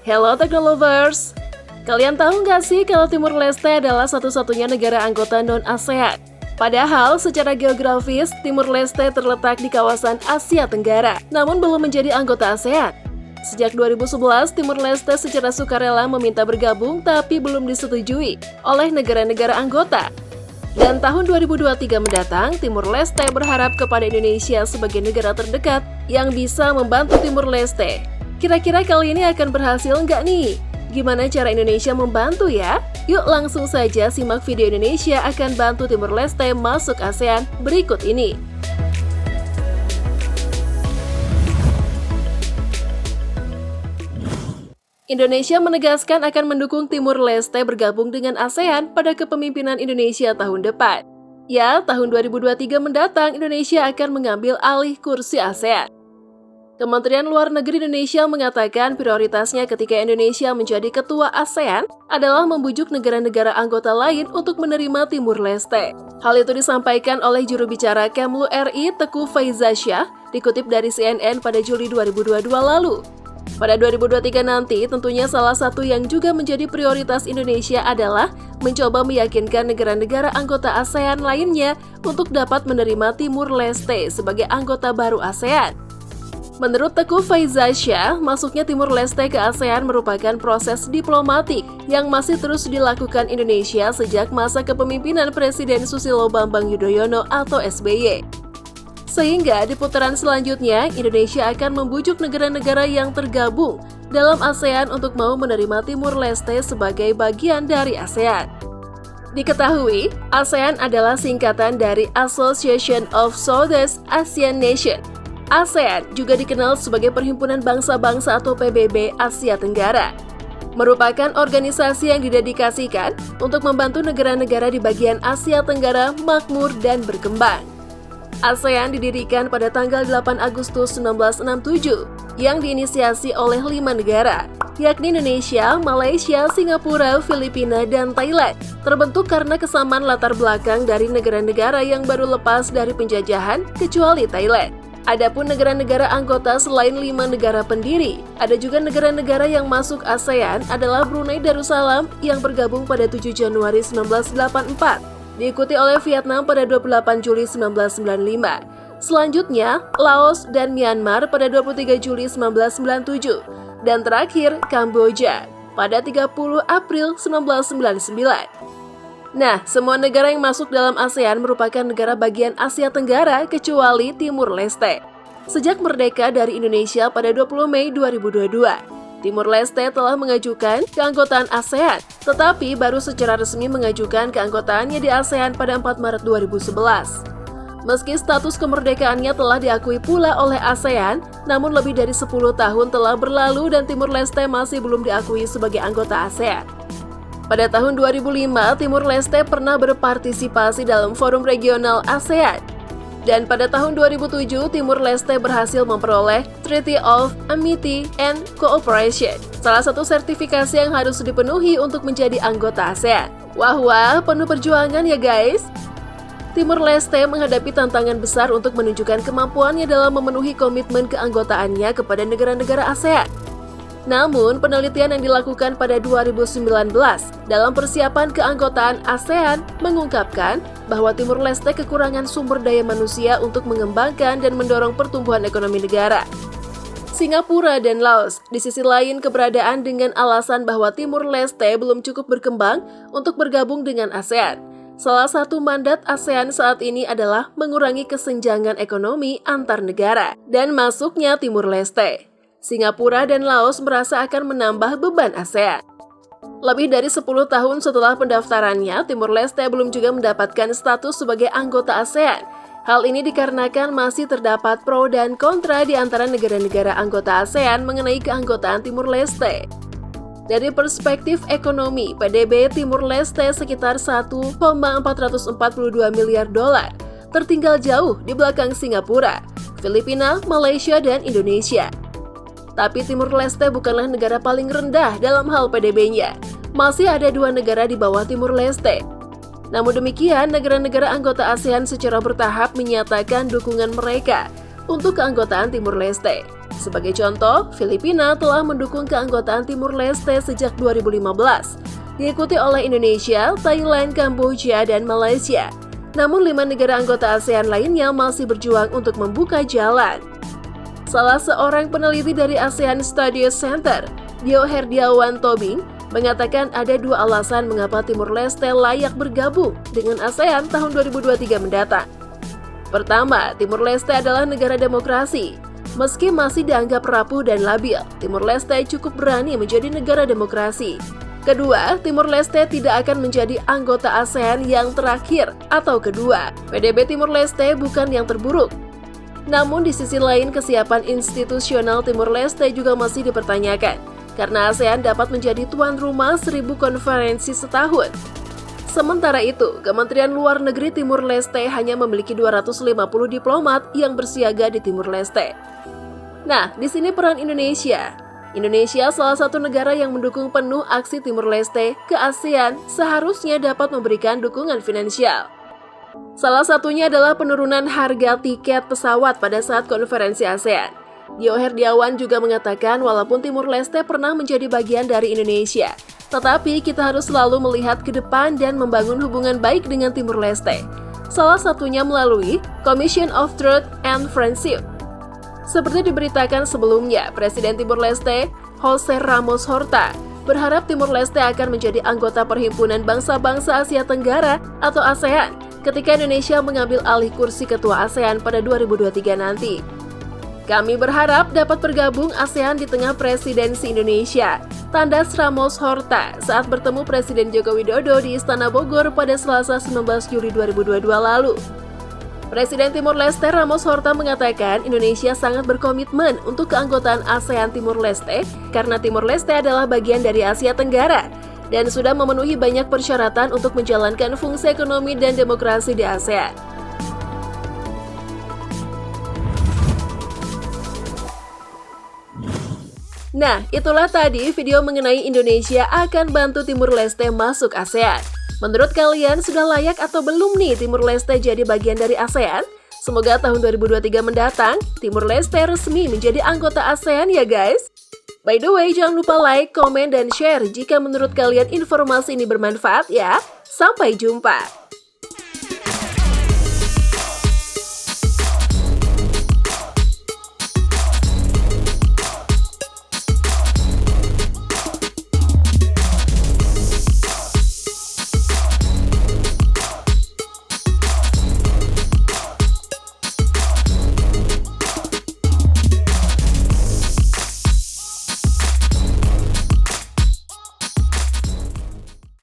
Hello Technolovers! Kalian tahu nggak sih kalau Timur Leste adalah satu-satunya negara anggota non-ASEAN? Padahal secara geografis, Timur Leste terletak di kawasan Asia Tenggara, namun belum menjadi anggota ASEAN. Sejak 2011, Timur Leste secara sukarela meminta bergabung tapi belum disetujui oleh negara-negara anggota. Dan tahun 2023 mendatang, Timur Leste berharap kepada Indonesia sebagai negara terdekat yang bisa membantu Timur Leste. Kira-kira kali ini akan berhasil nggak nih? Gimana cara Indonesia membantu ya? Yuk langsung saja simak video Indonesia akan bantu Timur Leste masuk ASEAN berikut ini. Indonesia menegaskan akan mendukung Timur Leste bergabung dengan ASEAN pada kepemimpinan Indonesia tahun depan. Ya, tahun 2023 mendatang Indonesia akan mengambil alih kursi ASEAN. Kementerian Luar Negeri Indonesia mengatakan prioritasnya ketika Indonesia menjadi ketua ASEAN adalah membujuk negara-negara anggota lain untuk menerima Timur Leste. Hal itu disampaikan oleh juru bicara Kemlu RI Teuku Faizasyah, dikutip dari CNN pada Juli 2022 lalu. Pada 2023 nanti, tentunya salah satu yang juga menjadi prioritas Indonesia adalah mencoba meyakinkan negara-negara anggota ASEAN lainnya untuk dapat menerima Timur Leste sebagai anggota baru ASEAN. Menurut Teuku Faizasyah, masuknya Timur Leste ke ASEAN merupakan proses diplomatik yang masih terus dilakukan Indonesia sejak masa kepemimpinan Presiden Susilo Bambang Yudhoyono atau SBY. Sehingga di putaran selanjutnya, Indonesia akan membujuk negara-negara yang tergabung dalam ASEAN untuk mau menerima Timur Leste sebagai bagian dari ASEAN. Diketahui, ASEAN adalah singkatan dari Association of Southeast Asian Nations. ASEAN juga dikenal sebagai Perhimpunan Bangsa-Bangsa atau PBB Asia Tenggara. Merupakan organisasi yang didedikasikan untuk membantu negara-negara di bagian Asia Tenggara makmur dan berkembang. ASEAN didirikan pada tanggal 8 Agustus 1967 yang diinisiasi oleh 5 negara, yakni Indonesia, Malaysia, Singapura, Filipina, dan Thailand. Terbentuk karena kesamaan latar belakang dari negara-negara yang baru lepas dari penjajahan kecuali Thailand. Adapun negara-negara anggota selain 5 negara pendiri, ada juga negara-negara yang masuk ASEAN adalah Brunei Darussalam yang bergabung pada 7 Januari 1984, diikuti oleh Vietnam pada 28 Juli 1995. Selanjutnya, Laos dan Myanmar pada 23 Juli 1997, dan terakhir Kamboja pada 30 April 1999. Nah, semua negara yang masuk dalam ASEAN merupakan negara bagian Asia Tenggara kecuali Timur Leste. Sejak merdeka dari Indonesia pada 20 Mei 2022, Timur Leste telah mengajukan keanggotaan ASEAN, tetapi baru secara resmi mengajukan keanggotaannya di ASEAN pada 4 Maret 2011. Meski status kemerdekaannya telah diakui pula oleh ASEAN, namun lebih dari 10 tahun telah berlalu dan Timur Leste masih belum diakui sebagai anggota ASEAN. Pada tahun 2005, Timur Leste pernah berpartisipasi dalam forum regional ASEAN. Dan pada tahun 2007, Timur Leste berhasil memperoleh Treaty of Amity and Cooperation, salah satu sertifikasi yang harus dipenuhi untuk menjadi anggota ASEAN. Wah, penuh perjuangan ya guys! Timur Leste menghadapi tantangan besar untuk menunjukkan kemampuannya dalam memenuhi komitmen keanggotaannya kepada negara-negara ASEAN. Namun, penelitian yang dilakukan pada 2019 dalam persiapan keanggotaan ASEAN mengungkapkan bahwa Timur Leste kekurangan sumber daya manusia untuk mengembangkan dan mendorong pertumbuhan ekonomi negara. Singapura dan Laos di sisi lain keberadaan dengan alasan bahwa Timur Leste belum cukup berkembang untuk bergabung dengan ASEAN. Salah satu mandat ASEAN saat ini adalah mengurangi kesenjangan ekonomi antar negara dan masuknya Timur Leste. Singapura dan Laos merasa akan menambah beban ASEAN. Lebih dari 10 tahun setelah pendaftarannya, Timur Leste belum juga mendapatkan status sebagai anggota ASEAN. Hal ini dikarenakan masih terdapat pro dan kontra di antara negara-negara anggota ASEAN mengenai keanggotaan Timur Leste. Dari perspektif ekonomi, PDB Timur Leste sekitar 1,442 miliar dolar, tertinggal jauh di belakang Singapura, Filipina, Malaysia, dan Indonesia. Tapi Timur Leste bukanlah negara paling rendah dalam hal PDB-nya. Masih ada 2 negara di bawah Timur Leste. Namun demikian, negara-negara anggota ASEAN secara bertahap menyatakan dukungan mereka untuk keanggotaan Timur Leste. Sebagai contoh, Filipina telah mendukung keanggotaan Timur Leste sejak 2015, diikuti oleh Indonesia, Thailand, Kamboja, dan Malaysia. Namun 5 negara anggota ASEAN lainnya masih berjuang untuk membuka jalan. Salah seorang peneliti dari ASEAN Studies Center, Dio Herdiawan Tobing, mengatakan ada 2 alasan mengapa Timur Leste layak bergabung dengan ASEAN tahun 2023 mendatang. Pertama, Timur Leste adalah negara demokrasi. Meski masih dianggap rapuh dan labil, Timur Leste cukup berani menjadi negara demokrasi. Kedua, Timur Leste tidak akan menjadi anggota ASEAN yang terakhir atau kedua. PDB Timur Leste bukan yang terburuk. Namun di sisi lain, kesiapan institusional Timur Leste juga masih dipertanyakan, karena ASEAN dapat menjadi tuan rumah 1000 konferensi setahun. Sementara itu, Kementerian Luar Negeri Timur Leste hanya memiliki 250 diplomat yang bersiaga di Timur Leste. Nah, di sini peran Indonesia. Indonesia salah satu negara yang mendukung penuh aksi Timur Leste ke ASEAN seharusnya dapat memberikan dukungan finansial. Salah satunya adalah penurunan harga tiket pesawat pada saat konferensi ASEAN. Dio Herdiawan juga mengatakan walaupun Timur Leste pernah menjadi bagian dari Indonesia, tetapi kita harus selalu melihat ke depan dan membangun hubungan baik dengan Timur Leste. Salah satunya melalui Commission of Truth and Friendship. Seperti diberitakan sebelumnya, Presiden Timur Leste, Jose Ramos Horta, berharap Timur Leste akan menjadi anggota Perhimpunan Bangsa-Bangsa Asia Tenggara atau ASEAN ketika Indonesia mengambil alih kursi ketua ASEAN pada 2023 nanti. Kami berharap dapat bergabung ASEAN di tengah presidensi Indonesia, tandas Ramos Horta saat bertemu Presiden Joko Widodo di Istana Bogor pada Selasa 19 Juli 2022 lalu. Presiden Timur Leste Ramos Horta mengatakan Indonesia sangat berkomitmen untuk keanggotaan ASEAN Timur Leste karena Timur Leste adalah bagian dari Asia Tenggara dan sudah memenuhi banyak persyaratan untuk menjalankan fungsi ekonomi dan demokrasi di ASEAN. Nah, itulah tadi video mengenai Indonesia akan bantu Timur Leste masuk ASEAN. Menurut kalian sudah layak atau belum nih Timur Leste jadi bagian dari ASEAN? Semoga tahun 2023 mendatang, Timur Leste resmi menjadi anggota ASEAN ya guys. By the way, jangan lupa like, komen, dan share jika menurut kalian informasi ini bermanfaat ya. Sampai jumpa.